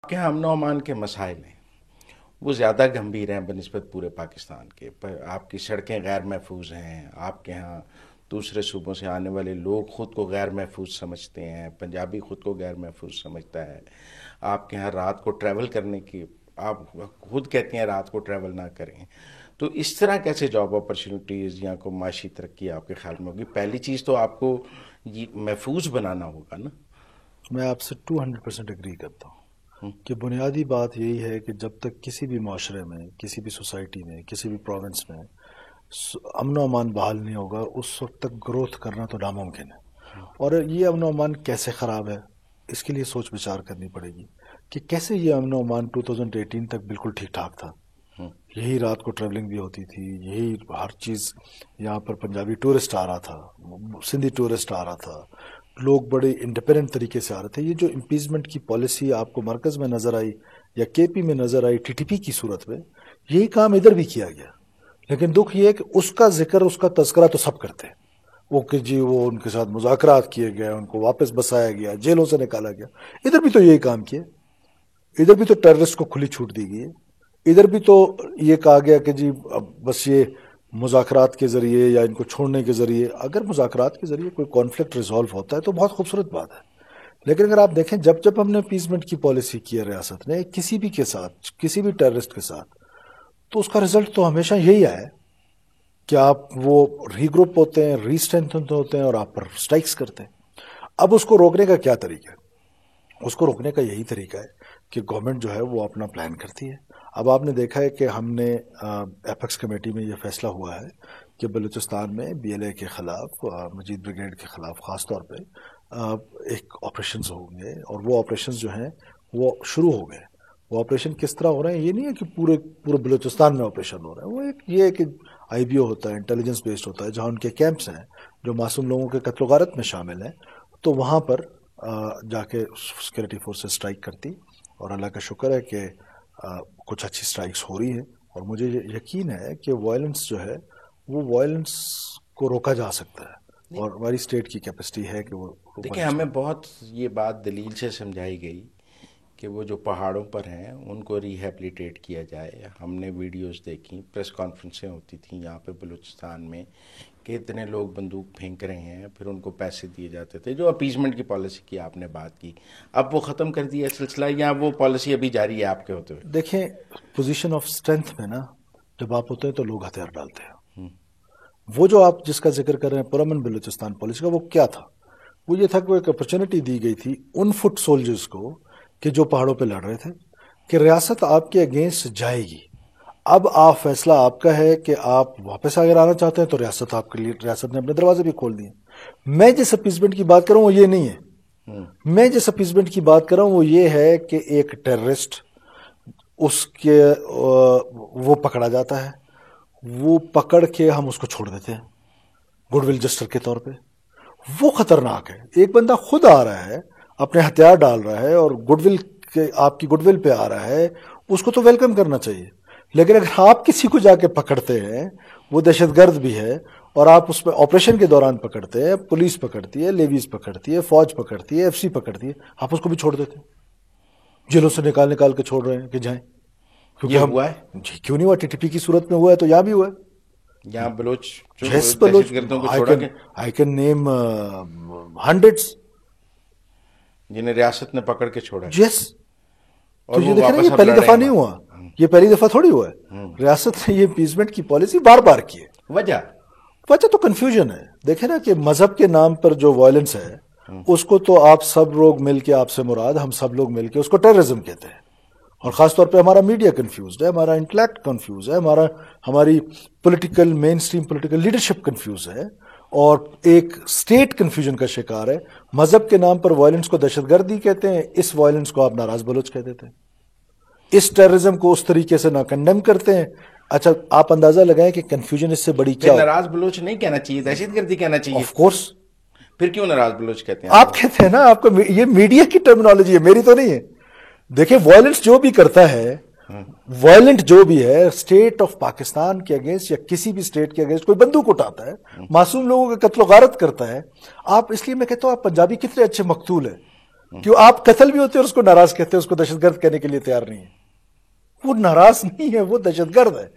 کہ امن و امان کے مسائل ہیں وہ زیادہ گمبھیر ہیں بنسبت پورے پاکستان کے. آپ کی سڑکیں غیر محفوظ ہیں، آپ کے ہاں دوسرے صوبوں سے آنے والے لوگ خود کو غیر محفوظ سمجھتے ہیں، پنجابی خود کو غیر محفوظ سمجھتا ہے. آپ کے ہاں رات کو ٹریول کرنے کی، آپ خود کہتے ہیں رات کو ٹریول نہ کریں. تو اس طرح کیسے جاب اپرچونیٹیز یا کوئی معاشی ترقی آپ کے خیال میں ہوگی؟ پہلی چیز تو آپ کو یہ محفوظ بنانا ہوگا نا. میں آپ سے 200% اگری کرتا ہوں کہ بنیادی بات یہی ہے کہ جب تک کسی بھی معاشرے میں، کسی بھی سوسائٹی میں، کسی بھی پروونس میں امن و امان بحال نہیں ہوگا، اس وقت تک گروتھ کرنا تو ناممکن ہے. اور یہ امن و امان کیسے خراب ہے، اس کے لیے سوچ بچار کرنی پڑے گی کہ کیسے یہ امن و امان 2018 تک بالکل ٹھیک ٹھاک تھا. یہی رات کو ٹریولنگ بھی ہوتی تھی، یہی ہر چیز. یہاں پر پنجابی ٹورسٹ آ رہا تھا، سندھی ٹورسٹ آ رہا تھا، لوگ بڑے انڈیپینڈنٹ طریقے سے آ رہے تھے. یہ جو امپیچمنٹ کی پالیسی آپ کو مرکز میں نظر آئی یا کے پی میں نظر آئی TTP کی صورت میں، یہی کام ادھر بھی کیا گیا. لیکن دکھ یہ ہے کہ اس کا ذکر، اس کا تذکرہ تو سب کرتے ہیں، وہ کہ جی وہ ان کے ساتھ مذاکرات کیے گئے، ان کو واپس بسایا گیا، جیلوں سے نکالا گیا. ادھر بھی تو یہی کام کیا، ادھر بھی تو ٹیررسٹ کو کھلی چھوٹ دی گئی ہے. ادھر بھی تو یہ کہا گیا کہ جی بس یہ مذاکرات کے ذریعے یا ان کو چھوڑنے کے ذریعے، اگر مذاکرات کے ذریعے کوئی کانفلکٹ ریزالو ہوتا ہے تو بہت خوبصورت بات ہے. لیکن اگر آپ دیکھیں جب ہم نے اپیسمنٹ کی پالیسی کی ہے ریاست نے کسی بھی کے ساتھ، کسی بھی ٹیررسٹ کے ساتھ، تو اس کا رزلٹ تو ہمیشہ یہی آیا کہ آپ وہ ری گروپ ہوتے ہیں، ری اسٹرینتھن ہوتے ہیں اور آپ پر اسٹرائکس کرتے ہیں. اب اس کو روکنے کا کیا طریقہ ہے؟ اس کو روکنے کا یہی طریقہ ہے کہ گورنمنٹ جو ہے وہ اپنا پلان کرتی ہے. اب آپ نے دیکھا ہے کہ ہم نے ایپیکس کمیٹی میں یہ فیصلہ ہوا ہے کہ بلوچستان میں BLA کے خلاف، مجید بریگیڈ کے خلاف خاص طور پہ ایک آپریشنز ہوں گے، اور وہ آپریشنز جو ہیں وہ شروع ہو گئے. وہ آپریشن کس طرح ہو رہے ہیں؟ یہ نہیں ہے کہ پورے بلوچستان میں آپریشن ہو رہا ہے. وہ ایک یہ ہے کہ IBO ہوتا ہے، انٹیلیجنس بیسڈ ہوتا ہے، جہاں ان کے کیمپس ہیں جو معصوم لوگوں کے قتل و غارت میں شامل ہیں، تو وہاں پر جا کے سیکورٹی فورسز اسٹرائک کرتی. اور اللہ کا شکر ہے کہ کچھ اچھی اسٹرائکس ہو رہی ہیں، اور مجھے یقین ہے کہ وائلنس جو ہے وہ وائلنس کو روکا جا سکتا ہے، اور ہماری اسٹیٹ کی کیپیسٹی ہے کہ وہ دیکھیں ہمیں بہت یہ بات دلیل سے سمجھائی گئی کہ وہ جو پہاڑوں پر ہیں ان کو ریہیبلیٹیٹ کیا جائے. ہم نے ویڈیوز دیکھی، پریس کانفرنسیں ہوتی تھیں یہاں پہ بلوچستان میں کہ اتنے لوگ بندوق پھینک رہے ہیں، پھر ان کو پیسے دیے جاتے تھے. جو اپیسمنٹ کی پالیسی کی آپ نے بات کی، اب وہ ختم کر دیا سلسلہ یا وہ پالیسی ابھی جاری ہے آپ کے ہوتے ہوئے؟ دیکھیں پوزیشن آف اسٹرینتھ میں نا جب آپ ہوتے ہیں تو لوگ ہتھیار ڈالتے ہیں. وہ جو آپ جس کا ذکر کر رہے ہیں پرامن بلوچستان پالیسی کا، وہ کیا تھا؟ وہ یہ تھا کہ ایک اپرچونٹی دی گئی تھی ان فٹ سولجرز کو کہ جو پہاڑوں پہ لڑ رہے تھے کہ ریاست آپ کے اگینسٹ جائے گی. اب آپ فیصلہ آپ کا ہے کہ آپ واپس اگر آنا چاہتے ہیں تو ریاست آپ کے لیے، ریاست نے اپنے دروازے بھی کھول دیے. میں جس اپیسمنٹ کی بات کر رہا ہوں وہ یہ نہیں ہے. میں جس اپیسمنٹ کی بات کر رہا ہوں وہ یہ ہے کہ ایک ٹیررسٹ اس کے وہ پکڑا جاتا ہے، وہ پکڑ کے ہم اس کو چھوڑ دیتے ہیں گڈ ول جسٹر کے طور پہ. وہ خطرناک ہے. ایک بندہ خود آ رہا ہے، اپنے ہتھیار ڈال رہا ہے اور گڈ ول آپ کی گڈ ول پہ آ رہا ہے، اس کو تو ویلکم کرنا چاہیے. لیکن اگر آپ کسی کو جا کے پکڑتے ہیں، وہ دہشت گرد بھی ہے، اور آپ اس پہ آپریشن کے دوران پکڑتے ہیں، پولیس پکڑتی ہے، لیویز پکڑتی ہے، فوج پکڑتی ہے، FC پکڑتی ہے، آپ اس کو بھی چھوڑ دیتے ہیں. جیلوں سے نکال کے چھوڑ رہے ہیں کہ جائیں. یہ ہوا ہے جی کیوں نہیں ہوا؟ TTP کی صورت میں ہوا ہے تو یہاں بھی ہوا ہے. یہاں بلوچ بلوچ دہشت گردوں کو چھوڑا گیا I can name hundreds جنہیں ریاست نے پکڑ کے چھوڑا ہے. yes. اور تو وہ یہ دیکھیں نا، واپس یہ اب پہلی لڑے دفعہ ہیں نہیں وہاں. ہوا، یہ پہلی دفعہ تھوڑی ہوا ہے. ریاست نے یہ اپیسمنٹ کی پالیسی بار بار کی ہے. وجہ تو کنفیوژن ہے. دیکھیں نا کہ مذہب کے نام پر جو وائلنس ہے اس کو تو آپ سب لوگ مل کے، آپ سے مراد ہم سب لوگ مل کے اس کو ٹیررزم کہتے ہیں. اور خاص طور پہ ہمارا میڈیا کنفیوزڈ ہے، ہمارا انٹلیکٹ کنفیوز ہے، ہماری پولیٹیکل مین اسٹریم پولیٹیکل لیڈرشپ کنفیوز ہے، اور ایک اسٹیٹ کنفیوژن کا شکار ہے. مذہب کے نام پر وائلنس کو دہشت گردی کہتے ہیں، اس وائلنس کو آپ ناراض بلوچ کہہ دیتے ہیں، اس ٹیررزم کو اس طریقے سے نہ کنڈیم کرتے ہیں. اچھا آپ اندازہ لگائیں کہ کنفیوژن اس سے بڑی کیا ہے. ناراض بلوچ نہیں کہنا چاہیے، دہشت گردی کہنا چاہیے. Of course. پھر کیوں ناراض بلوچ کہتے ہیں؟ آپ کہتے ہیں نا، آپ کو یہ میڈیا کی ٹرمینالوجی ہے، میری تو نہیں ہے. دیکھیں وائلنس جو بھی کرتا ہے، وائلنٹ جو بھی ہے اسٹیٹ آف پاکستان کے اگینسٹ یا کسی بھی اسٹیٹ کے اگینسٹ، کوئی بندوق اٹھاتا ہے، معصوم لوگوں کا قتل و غارت کرتا ہے. آپ اس لیے میں کہتا ہوں آپ پنجابی کتنے اچھے مقتول ہیں کیوں آپ قتل بھی ہوتے اور اس کو ناراض کہتے ہیں، اس کو دہشت گرد کہنے کے لیے تیار نہیں ہے؟ وہ ناراض نہیں ہے، وہ دہشت گرد ہے.